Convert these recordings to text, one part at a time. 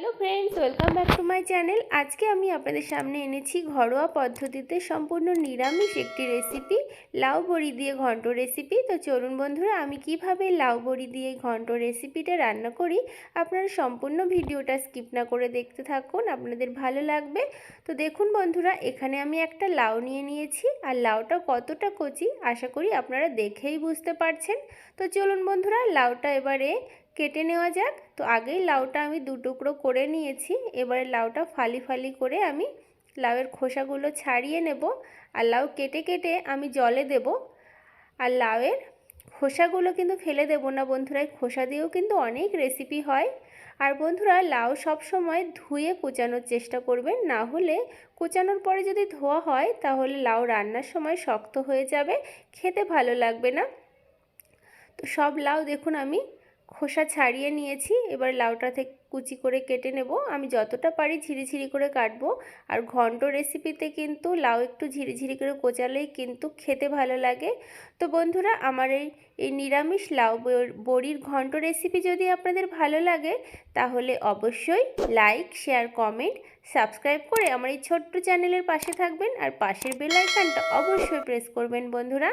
Hello friends, welcome back to my channel. আজকে আমি আপনাদের সামনে এনেছি ঘরোয়া পদ্ধতিতে সম্পূর্ণ নিরামিষ একটি রেসিপি, লাউ বড়ি দিয়ে ঘন্ট রেসিপি। তো চলুন বন্ধুরা, আমি কিভাবে লাউ বড়ি দিয়ে ঘন্ট রেসিপিটা রান্না করি আপনারা সম্পূর্ণ ভিডিওটা স্কিপ না করে দেখতে থাকুন, আপনাদের ভালো লাগবে। তো দেখুন বন্ধুরা, এখানে আমি একটা লাউ নিয়ে নিয়েছি, আর লাউটা কতটা কচি আশা করি আপনারা দেখেই বুঝতে পারছেন। তো চলুন বন্ধুরা, লাউটা এবারে কেটে নেওয়া যাক। তো আগেই লাউটা আমি দু টুকরো করে নিয়েছি। এবারে লাউটা ফালি ফালি করে আমি লাউয়ের খোসাগুলো ছাড়িয়ে নেব। আর লাউ কেটে কেটে আমি জলে দেব। আর লাউয়ের খোসাগুলো কিন্তু ফেলে দেব না বন্ধুরা, খোসা দিয়েও কিন্তু অনেক রেসিপি হয়। আর বন্ধুরা, লাউ সব সময় ধুয়ে কুচানোর চেষ্টা করবেন, না হলে কুচানোর পরে যদি ধোয়া হয় তাহলে লাউ রান্নার সময় শক্ত হয়ে যাবে, খেতে ভালো লাগবে না। তো সব লাউ দেখুন আমি খোসা ছাড়িয়ে নিয়েছি। এবার লাউটা থেকে কুচি করে কেটে নেব। আমি যতটা পারি ঝিরিঝিরি করে কাটবো। আর ঘন্ট রেসিপিতে কিন্তু লাউ একটু ঝিরিঝিরি করে কোচালেই কিন্তু খেতে ভালো লাগে। তো বন্ধুরা, আমার এই নিরামিষ লাউ বড়ির ঘন্ট রেসিপি যদি আপনাদের ভালো লাগে তাহলে অবশ্যই লাইক, শেয়ার, কমেন্ট, সাবস্ক্রাইব করে আমার এই ছোট্ট চ্যানেলের পাশে থাকবেন। আর পাশের বেল আইকনটা অবশ্যই প্রেস করবেন বন্ধুরা।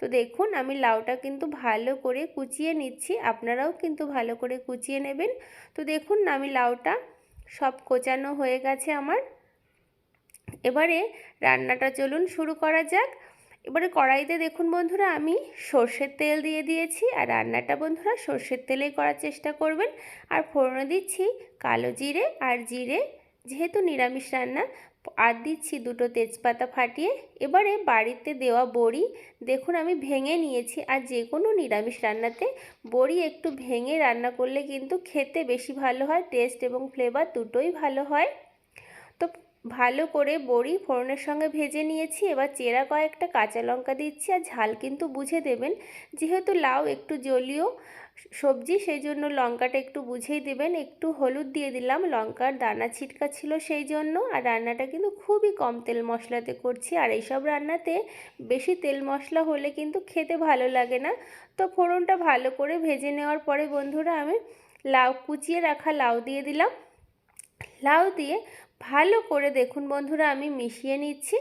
তো দেখুন আমি লাউটা কিন্তু ভালো করে কুচিয়ে নিচ্ছি, আপনারাও কিন্তু ভালো করে কুচিয়ে নেবেন। তো দেখুন আমি লাউটা সব কোচানো হয়ে গেছে আমার। এবারে রান্নাটা চলুন শুরু করা যাক। এবারে কড়াইতে দেখুন বন্ধুরা আমি সর্ষের তেল দিয়ে দিয়েছি। আর রান্নাটা বন্ধুরা সর্ষের তেলেই করার চেষ্টা করবেন। আর ফোড়নে দিচ্ছি কালো জিরে আর জিরে, যেহেতু নিরামিষ রান্না। আর দিচ্ছি দুটো তেজপাতা ফাটিয়ে। এবারে বাড়িতে দেওয়া বড়ি দেখুন আমি ভেঙে নিয়েছি। আর যে কোনো নিরামিষ রান্নাতে বড়ি একটু ভেঙে রান্না করলে কিন্তু খেতে বেশি ভালো হয়, টেস্ট এবং ফ্লেভার দুটোই ভালো হয়। তো ভালো করে বড়ি ফোড়নের সঙ্গে ভেজে নিয়েছি। এবার চেরা কয়েকটা কাঁচা লঙ্কা দিচ্ছি। আর ঝাল কিন্তু বুঝে দেবেন, যেহেতু লাউ একটু জলীয় সবজি সেই জন্য লঙ্কাটা একটু বুঝেই দেবেন। একটু হলুদ দিয়ে দিলাম, লঙ্কার দানা ছিটকা ছিল সেই জন্য। আর রান্নাটা কিন্তু খুবই কম তেল মশলাতে করছি। আর এইসব রান্নাতে বেশি তেল মশলা হলে কিন্তু খেতে ভালো লাগে না। তো ফোড়নটা ভালো করে ভেজে নেওয়ার পরে বন্ধুরা আমি লাউ কুচিয়ে রাখা লাউ দিয়ে দিলাম। লাউ দিয়ে ভালো করে দেখুন বন্ধুরা আমি মিশিয়ে নিচ্ছি।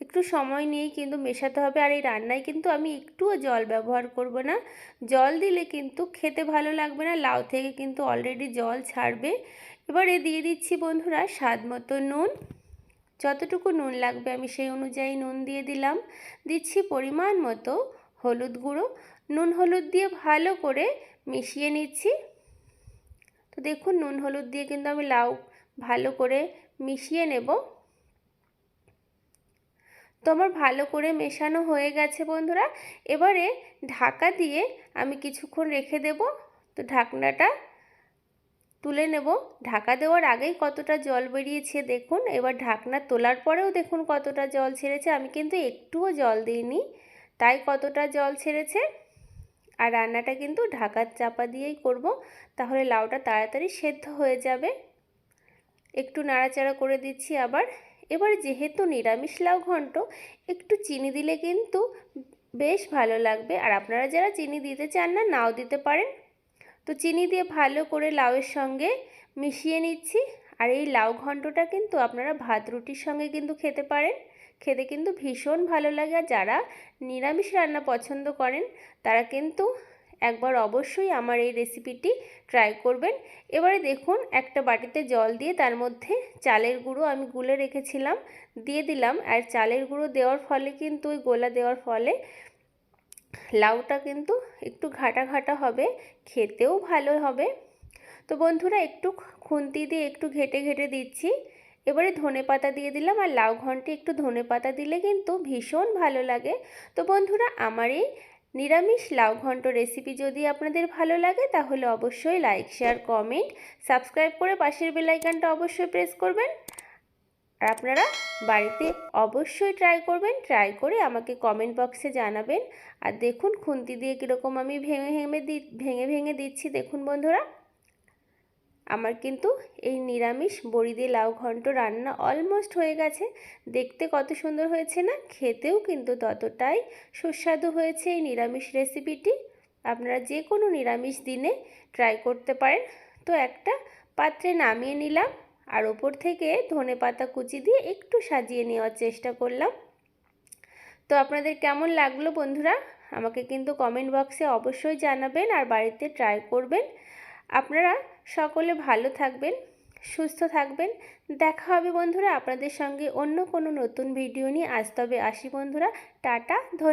একটু সময় নিয়েই কিন্তু মেশাতে হবে। আর এই রান্নায় কিন্তু আমি একটুও জল ব্যবহার করব না, জল দিলে কিন্তু খেতে ভালো লাগবে না, লাউ থেকে কিন্তু অলরেডি জল ছাড়বে। এবারে দিয়ে দিচ্ছি বন্ধুরা স্বাদ মতো নুন। যতটুকু নুন লাগবে আমি সেই অনুযায়ী নুন দিয়ে দিলাম। দিচ্ছি পরিমাণ মতো হলুদ গুঁড়ো। নুন হলুদ দিয়ে ভালো করে মিশিয়ে নিচ্ছি। তো দেখুন নুন হলুদ দিয়ে কিন্তু আমি লাউ ভালো করে মিশিয়ে নেব। তো আমার ভালো করে মেশানো হয়ে গেছে বন্ধুরা। এবারে ঢাকা দিয়ে আমি কিছুক্ষণ রেখে দেব। তো ঢাকনাটা তুলে নেব। ঢাকা দেওয়ার আগেই কতটা জল বেরিয়েছে দেখুন। এবার ঢাকনা তোলার পরেও দেখুন কতটা জল ছেড়েছে। আমি কিন্তু একটুও জল দিইনি, তাই কতটা জল ছেড়েছে। আর রান্নাটা কিন্তু ঢাকার চাপা দিয়েই করব, তাহলে লাউটা তাড়াতাড়ি সেদ্ধ হয়ে যাবে। একটু নাড়াচাড়া করে দিচ্ছি আবার। এবার যেহেতু নিরামিষ লাউ ঘন্ট, একটু চিনি দিলে কিন্তু বেশ ভালো লাগবে। আর আপনারা যারা চিনি দিতে চান না, নাও দিতে পারেন। তো চিনি দিয়ে ভালো করে লাউয়ের সঙ্গে মিশিয়ে নিচ্ছি। আর এই লাউ ঘন্টটা কিন্তু আপনারা ভাত রুটির সঙ্গে কিন্তু খেতে পারেন, খেতে কিন্তু ভীষণ ভালো লাগে। আর যারা নিরামিষ রান্না পছন্দ করেন তারা কিন্তু একবার অবশ্যই আমার এই রেসিপিটি ট্রাই করবেন। এবারে দেখুন একটা বাটিতে জল দিয়ে তার মধ্যে চালের গুঁড়ো আমি গুলে রেখেছিলাম দিয়ে দিলাম। আর চালের গুঁড়ো দেওয়ার ফলে কিন্তু ওই গোলা দেওয়ার ফলে লাউটা কিন্তু একটু ঘাটা ঘাটা হবে, খেতেও ভালো হবে। তো বন্ধুরা একটু খুন্তি দিয়ে একটু ঘেটে ঘেটে দিচ্ছি। এবারে ধনেপাতা দিয়ে দিলাম। আর লাউ ঘন্টে একটু ধনেপাতা দিলে কিন্তু ভীষণ ভালো লাগে। তো বন্ধুরা আমার এই নিরামিষ লাউ ঘন্ট রেসিপি যদি আপনাদের ভালো লাগে তাহলে অবশ্যই লাইক, শেয়ার, কমেন্ট, সাবস্ক্রাইব করে পাশের বেল আইকনটা অবশ্যই প্রেস করবেন। আর আপনারা বাড়িতে অবশ্যই ট্রাই করবেন, ট্রাই করে আমাকে কমেন্ট বক্সে জানাবেন। আর দেখুন খুন্তি দিয়ে কীরকম আমি ভেঙে ভেঙে দিচ্ছি। দেখুন বন্ধুরা আমার কিন্তু এই নিরামিষ বড়ি দিয়ে লাউ ঘন্ট রান্না অলমোস্ট হয়ে গেছে। দেখতে কত সুন্দর হয়েছে না, খেতেও কিন্তু ততটাই সুস্বাদু হয়েছে এই নিরামিষ রেসিপিটি। আপনারা যে কোনো নিরামিষ দিনে ট্রাই করতে পারেন। তো একটা পাত্রে নামিয়ে নিলাম আর ওপর থেকে ধনেপাতা কুচি দিয়ে একটু সাজিয়ে নেওয়ার চেষ্টা করলাম। তো আপনাদের কেমন লাগলো বন্ধুরা, আমাকে কিন্তু কমেন্ট বক্সে অবশ্যই জানাবেন আর বাড়িতে ট্রাই করবেন। আপনারা সকলে ভালো থাকবেন, সুস্থ থাকবেন। দেখা হবে বন্ধুরা আপনাদের সঙ্গে অন্য কোনো নতুন ভিডিও নিয়ে। আজ তবে আসি বন্ধুরা, টাটা।